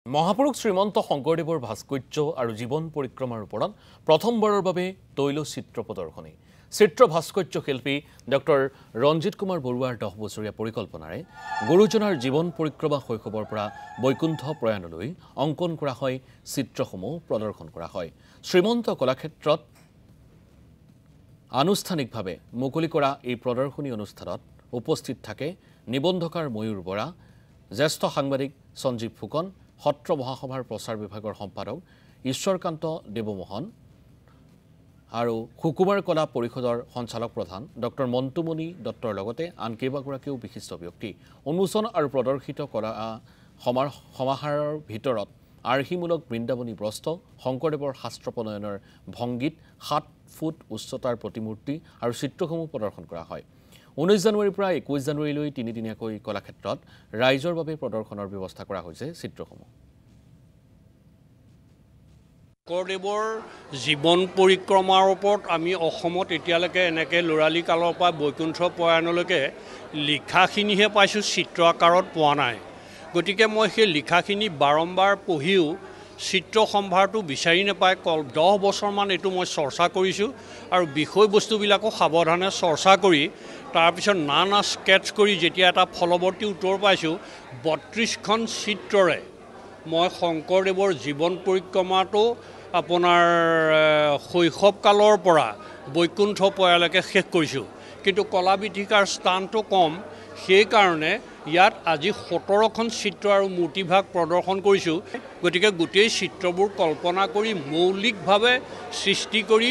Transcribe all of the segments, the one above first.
মহাপুৰুষ শ্ৰীমন্ত শংকৰদেৱৰ ভাস্কৰ্য আৰু জীৱন পৰিক্ৰমাৰ ওপৰত প্ৰথমবাৰৰ বাবে তৈলচিত্ৰ প্ৰদৰ্শনী চিত্ৰ ভাস্কৰ্য শিল্পী ডক্টৰ ৰঞ্জিত কুমাৰ বৰুৱাৰ 10 বছৰীয়া পৰিকল্পনাৰে গুৰুজনাৰ জীৱন পৰিক্ৰমা শৈশৱৰ পৰা বৈকুণ্ঠ প্ৰয়াণলৈ অংকন কৰা হয় চিত্ৰসমূহ প্ৰদৰ্শন কৰা হয় শ্ৰীমন্ত কলাক্ষেত্ৰত আনুষ্ঠানিকভাৱে মুকলি কৰা এই প্ৰদৰ্শনী অনুষ্ঠানত উপস্থিত থাকে নিবন্ধকাৰ ময়ূৰ বৰা জ্যেষ্ঠ সাংবাদিক সঞ্জীৱ ফুকন সত্ৰ মহাসভাৰ প্ৰচাৰ বিভাগৰ সম্পাদক ঈশ্বৰকান্ত দেৱমোহন আৰু সুকুমাৰ কলা পৰিষদৰ সঞ্চালক প্ৰধান ডক্টৰ মন্তুমণি দত্তৰ লগতে আন কেইবাগৰাকীও বিশিষ্ট ব্যক্তি উন্মোচন আৰু প্ৰদৰ্শিত কলা সমাহাৰৰ ভিতৰত আৰ্হিমূলক বৃন্দাবনী বস্ত্ৰ শংকৰদেৱৰ শাস্ত্ৰ প্ৰণয়নৰ ভংগীত 7 ফুট উচ্চতাৰ প্ৰতিমূৰ্তি আৰু চিত্ৰসমূহ প্ৰদৰ্শন কৰা হয় 19 জানুৱাৰীৰ পৰা 21 জানুৱাৰীলৈ 3 দিনীয়াকৈ কলাক্ষেত্ৰত ৰাইজৰ বাবে প্ৰদৰ্শনৰ ব্যৱস্থা কৰা হৈছে চিত্ৰসমূহ শংকৰদেৱৰ জীৱন পৰিক্ৰমাৰ ওপৰত আমি অসমত এতিয়ালৈকে এনেকে লৰালি কালৰ পৰা বৈকুণ্ঠ প্ৰয়াণলৈকে লিখাখিনিহে পাইছোঁ চিত্ৰ আকাৰত পোৱা নাই গতিকে মই সেই লিখাখিনি বাৰম্বাৰ পঢ়িও চিত্ৰ সম্ভাৰটো বিচাৰি নাপাই 10 বছৰমান এইটো মই চৰ্চা কৰিছোঁ আৰু বিষয়বস্তুবিলাকো সাৱধানে চৰ্চা কৰি তাৰপিছত নানা স্কেটছ কৰি যেতিয়া এটা ফলৱৰ্তী উত্তৰ পাইছোঁ 32খন চিত্ৰৰে মই শংকৰদেৱৰ জীৱন পৰিক্ৰমাটো আপোনাৰ শৈশৱকালৰ পৰা বৈকুণ্ঠ প্ৰয়ালৈকে শেষ কৰিছোঁ কিন্তু কলা বিথীকাৰ স্থানটো কম সেইকাৰণে ইয়াত আজি 17খন চিত্ৰ আৰু মূৰ্তিভাগ প্ৰদৰ্শন কৰিছোঁ গতিকে গোটেই চিত্ৰবোৰ কল্পনা কৰি মৌলিকভাৱে সৃষ্টি কৰি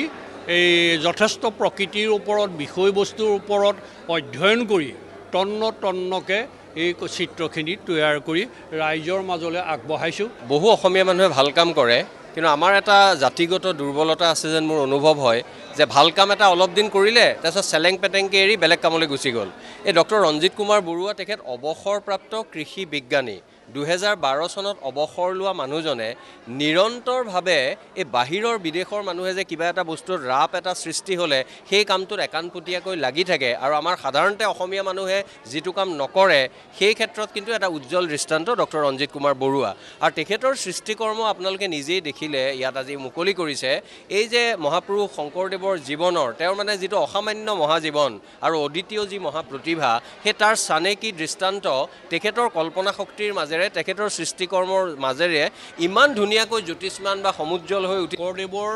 এই যথেষ্ট প্ৰকৃতিৰ ওপৰত বিষয়বস্তুৰ ওপৰত অধ্যয়ন কৰি তন্নকে এই চিত্ৰখিনি তৈয়াৰ কৰি ৰাইজৰ মাজলৈ আগবঢ়াইছোঁ বহু অসমীয়া মানুহে ভাল কাম কৰে কিন্তু আমাৰ এটা জাতিগত দুৰ্বলতা আছে যেন মোৰ অনুভৱ হয় যে ভাল কাম এটা অলপ দিন কৰিলে তাৰপিছত চেলেং পেটেংকে এৰি বেলেগ কামলৈ গুচি গ'ল এই ডক্টৰ ৰঞ্জিত কুমাৰ বৰুৱা তেখেত অৱসৰপ্ৰাপ্ত কৃষি বিজ্ঞানী 2012 চনত অৱসৰ লোৱা মানুহজনে নিৰন্তৰভাৱে এই বাহিৰৰ বিদেশৰ মানুহে যে কিবা এটা বস্তুৰ ৰাপ এটা সৃষ্টি হ'লে সেই কামটোত একানপতীয়াকৈ লাগি থাকে আৰু আমাৰ সাধাৰণতে অসমীয়া মানুহে যিটো কাম নকৰে সেই ক্ষেত্ৰত কিন্তু এটা উজ্জ্বল দৃষ্টান্ত ডক্টৰ ৰঞ্জিত কুমাৰ বৰুৱা আৰু তেখেতৰ সৃষ্টিকৰ্ম আপোনালোকে নিজেই দেখিলে ইয়াত আজি মুকলি কৰিছে এই যে মহাপুৰুষ শংকৰদেৱৰ জীৱনৰ তেওঁৰ মানে যিটো অসামান্য মহাজীৱন আৰু অদ্বিতীয় যি মহাপ্ৰতিভা সেই তাৰ স্থানে কি দৃষ্টান্ত তেখেতৰ কল্পনা শক্তিৰ মাজেৰে তেখেতৰ সৃষ্টিকৰ্মৰ মাজেৰে ইমান ধুনীয়াকৈ জ্যোতিষ্মান বা সমুজ্জ্বল হৈ উঠি শংকৰদেৱৰ